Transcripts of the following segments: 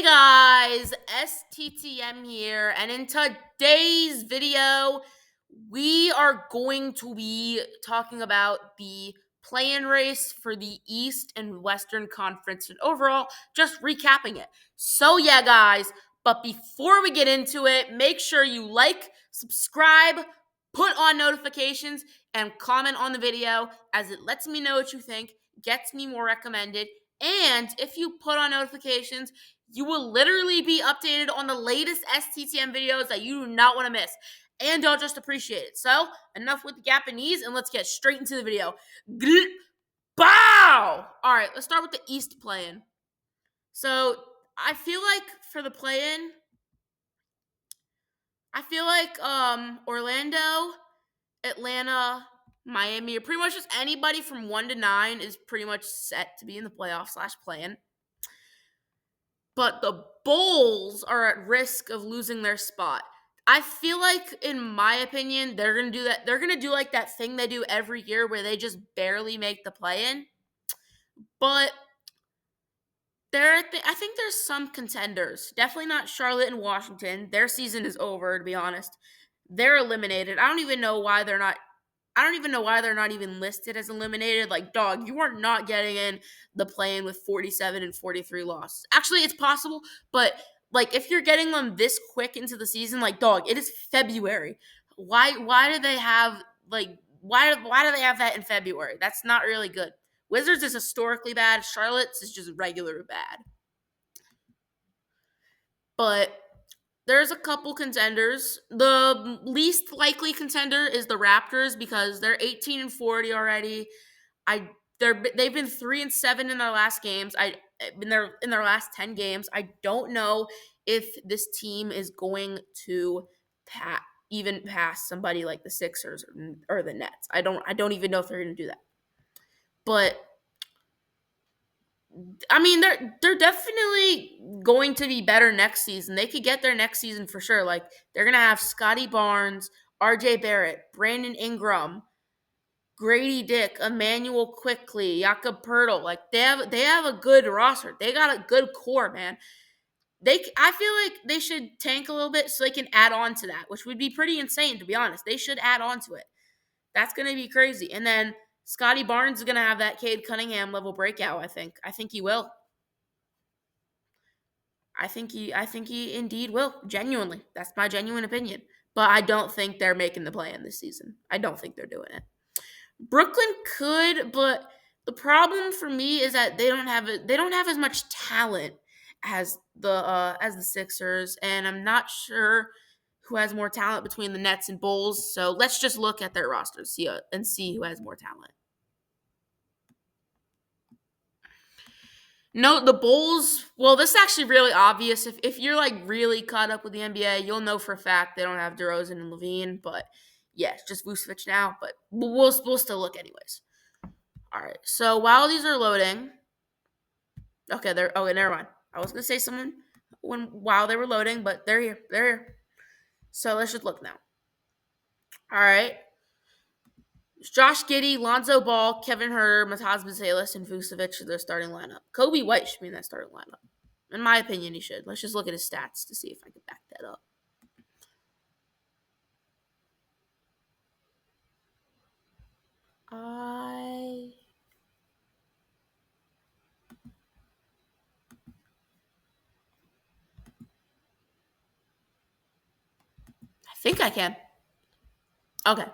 Hey guys, STTM here, and in today's video, we are going to be talking about the play-in race for the East and Western Conference, and overall, just recapping it. So yeah, guys, but before we get into it, make sure you like, subscribe, put on notifications, and comment on the video, as it lets me know what you think, gets me more recommended, and if you put on notifications, you will literally be updated on the latest STTM videos that you do not want to miss. And I'll just appreciate it. So, enough with the Japanese, and let's get straight into the video. Bow! All right, let's start with the East play-in. So, I feel like for the play-in, I feel like Orlando, Atlanta, Miami, or pretty much just anybody from 1 to 9 is pretty much set to be in the playoff/play-in. But the Bulls are at risk of losing their spot. I feel like, in my opinion, they're going to do that. They're going to do like that thing they do every year where they just barely make the play-in. But I think there's some contenders. Definitely not Charlotte and Washington. Their season is over, to be honest. They're eliminated. I don't even know why they're not even listed as eliminated. Like, dog, you are not getting in the play-in with 47 and 43 losses. Actually, it's possible, but like if you're getting them this quick into the season, like, dog, it is February. Why do they have why do they have that in February? That's not really good. Wizards is historically bad. Charlotte's is just regular bad. But there's a couple contenders. The least likely contender is the Raptors because they're 18 and 40 already. They've been 3 and 7 in their last games. In their last 10 games. I don't know if this team is going to even pass somebody like the Sixers or the Nets. I don't even know if they're going to do that. But I mean, they're definitely going to be better next season. They could get there next season for sure. Like, they're gonna have Scotty Barnes, R.J. Barrett, Brandon Ingram, Grady Dick, Emmanuel Quickly, Jakob Pertl. Like, they have a good roster. They got a good core, man. I feel like they should tank a little bit so they can add on to that, which would be pretty insane, to be honest. They should add on to it. That's gonna be crazy. And then Scotty Barnes is gonna have that Cade Cunningham level breakout. I think he will. I think he indeed will. Genuinely. That's my genuine opinion. But I don't think they're making the play in this season. I don't think they're doing it. Brooklyn could, but the problem for me is that they don't have as much talent as the Sixers, and I'm not sure who has more talent between the Nets and Bulls. So let's just look at their rosters, see who has more talent. No, the Bulls. Well, this is actually really obvious. If you're like really caught up with the NBA, you'll know for a fact they don't have DeRozan and Levine. But yeah, it's just Vucevic now. But we'll still look anyways. All right. So while these are loading, okay, never mind. I was gonna say someone while they were loading, but they're here. They're here. So let's just look now. All right. Josh Giddey, Lonzo Ball, Kevin Huerter, Mataz Bazelis, and Vucevic are their starting lineup. Kobe White should be in that starting lineup. In my opinion, he should. Let's just look at his stats to see if I can back that up. I think I can. Okay.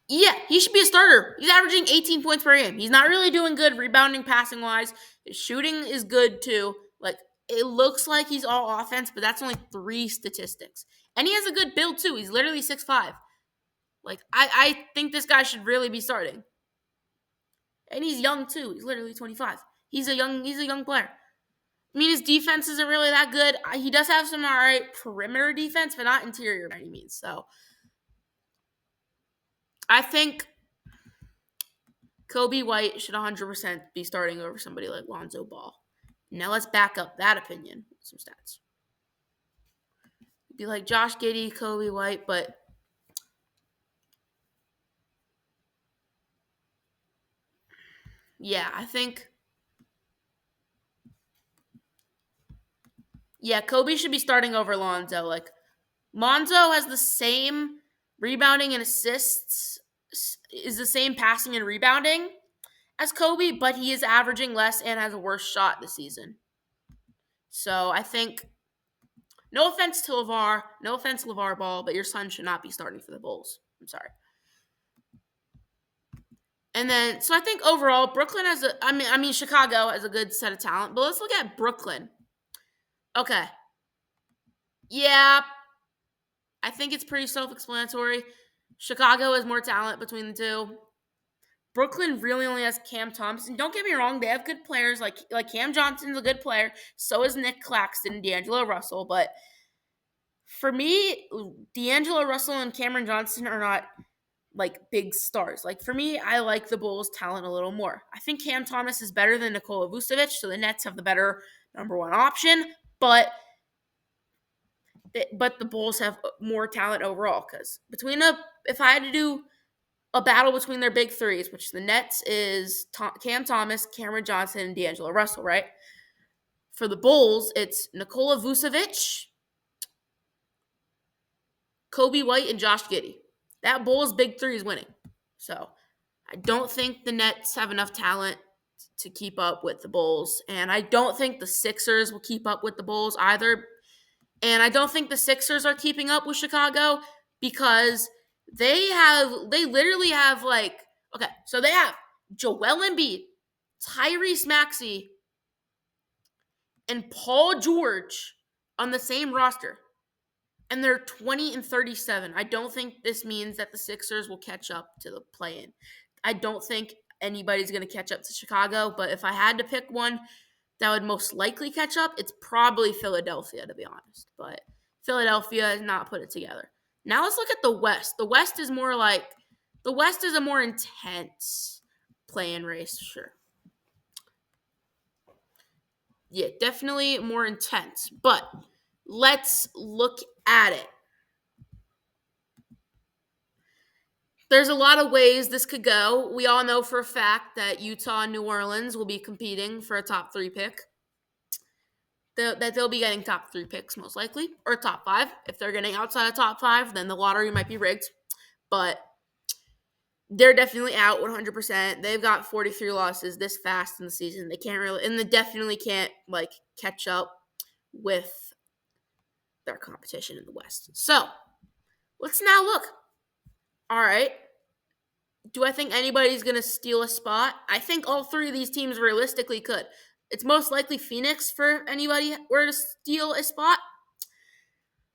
Yeah, he should be a starter. He's averaging 18 points per game. He's not really doing good rebounding, passing wise. His shooting is good too. Like, it looks like he's all offense, but that's only 3 statistics. And he has a good build too. He's literally 6'5". Like, I think this guy should really be starting. And he's young too. He's literally 25. He's a young player. I mean, his defense isn't really that good. He does have some all right perimeter defense, but not interior by any means. So I think Kobe White should 100% be starting over somebody like Lonzo Ball. Now let's back up that opinion with some stats. It'd be like Josh Giddey, Kobe White, but yeah, I think Yeah, Kobe should be starting over Lonzo. Like Lonzo has the same rebounding and assists, is the same passing and rebounding as Kobe, but he is averaging less and has a worse shot this season. So I think, no offense to LeVar, no offense to LeVar Ball, but your son should not be starting for the Bulls. I'm sorry. And then, so I think overall, Brooklyn has Chicago has a good set of talent, but let's look at Brooklyn. Okay. Yeah, I think it's pretty self-explanatory. Chicago has more talent between the two. Brooklyn really only has Cam Thompson. Don't get me wrong; they have good players like Cam Johnson's a good player. So is Nick Claxton, D'Angelo Russell. But for me, D'Angelo Russell and Cameron Johnson are not like big stars. Like for me, I like the Bulls' talent a little more. I think Cam Thomas is better than Nikola Vucevic, so the Nets have the better number one option. But the Bulls have more talent overall because if I had to do a battle between their big threes, which the Nets is Cam Thomas, Cameron Johnson, and D'Angelo Russell, right? For the Bulls, it's Nikola Vucevic, Kobe White, and Josh Giddey. That Bulls big three is winning. So I don't think the Nets have enough talent to keep up with the Bulls, and I don't think the Sixers will keep up with the Bulls either. And I don't think the Sixers are keeping up with Chicago because they literally have so they have Joel Embiid, Tyrese Maxey, and Paul George on the same roster. And they're 20 and 37. I don't think this means that the Sixers will catch up to the play-in. I don't think anybody's going to catch up to Chicago, but if I had to pick one that would most likely catch up, it's probably Philadelphia, to be honest. But Philadelphia has not put it together. Now let's look at the West. The West is a more intense play-in race, sure. Yeah, definitely more intense. But let's look at it. There's a lot of ways this could go. We all know for a fact that Utah and New Orleans will be competing for a top 3 pick. That they'll be getting top 3 picks most likely, or top 5. If they're getting outside of top 5, then the lottery might be rigged. But they're definitely out 100%. They've got 43 losses this fast in the season. They can't really, and they definitely can't catch up with their competition in the West. So let's now look. All right. Do I think anybody's going to steal a spot? I think all 3 of these teams realistically could. It's most likely Phoenix for anybody were to steal a spot.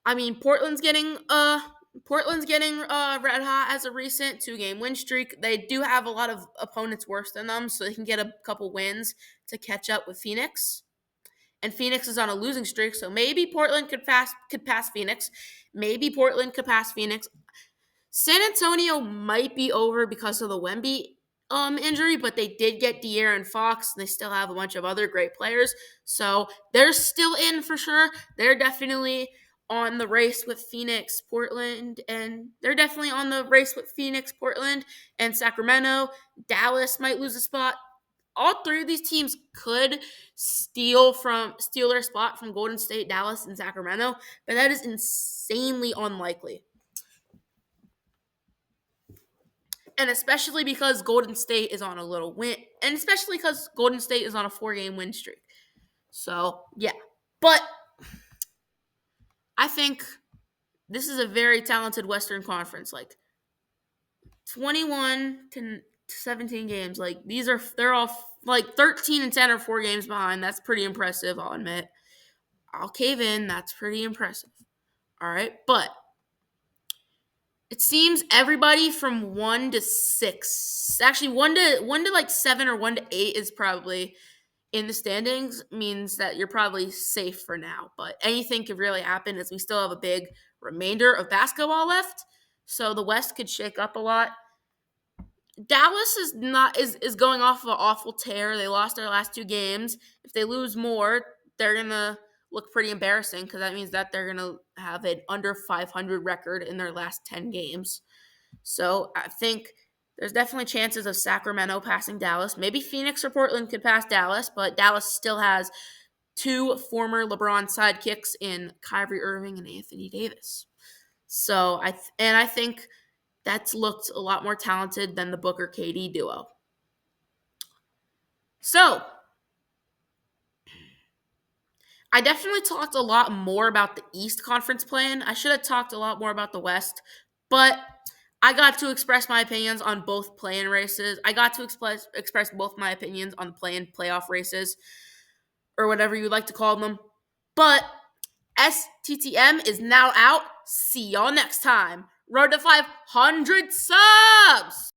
I mean, Portland's getting red hot as a recent 2-game win streak. They do have a lot of opponents worse than them, so they can get a couple wins to catch up with Phoenix. And Phoenix is on a losing streak, so maybe Portland could pass Phoenix. Maybe Portland could pass Phoenix. San Antonio might be over because of the Wemby injury, but they did get De'Aaron Fox, and they still have a bunch of other great players. So they're still in for sure. They're definitely on the race with Phoenix, Portland, and Sacramento. Dallas might lose a spot. All 3 of these teams could steal their spot from Golden State, Dallas, and Sacramento, but that is insanely unlikely. And especially because Golden State is on a little win, and especially because Golden State is on a 4-game win streak. So, yeah. But I think this is a very talented Western Conference. 21 to 17 games. They're all 13 and 10 or 4 games behind. That's pretty impressive, I'll admit. I'll cave in. That's pretty impressive. All right. But it seems everybody from 1 to 6, actually 1 to 7 or 1 to 8 is probably in the standings, means that you're probably safe for now. But anything could really happen as we still have a big remainder of basketball left. So the West could shake up a lot. Dallas is going off of an awful tear. They lost their last 2 games. If they lose more, they're gonna look pretty embarrassing because that means that they're gonna have an under 500 record in their last 10 games. So I think there's definitely chances of Sacramento passing Dallas. Maybe Phoenix or Portland could pass Dallas, but Dallas still has two former LeBron sidekicks in Kyrie Irving and Anthony Davis. So I think that's looked a lot more talented than the Booker KD duo. So I definitely talked a lot more about the East Conference plan. I should have talked a lot more about the West, but I got to express my opinions on both play-in races. I got to express both my opinions on the play-in playoff races, or whatever you like to call them. But STTM is now out. See y'all next time. Road to 500 subs!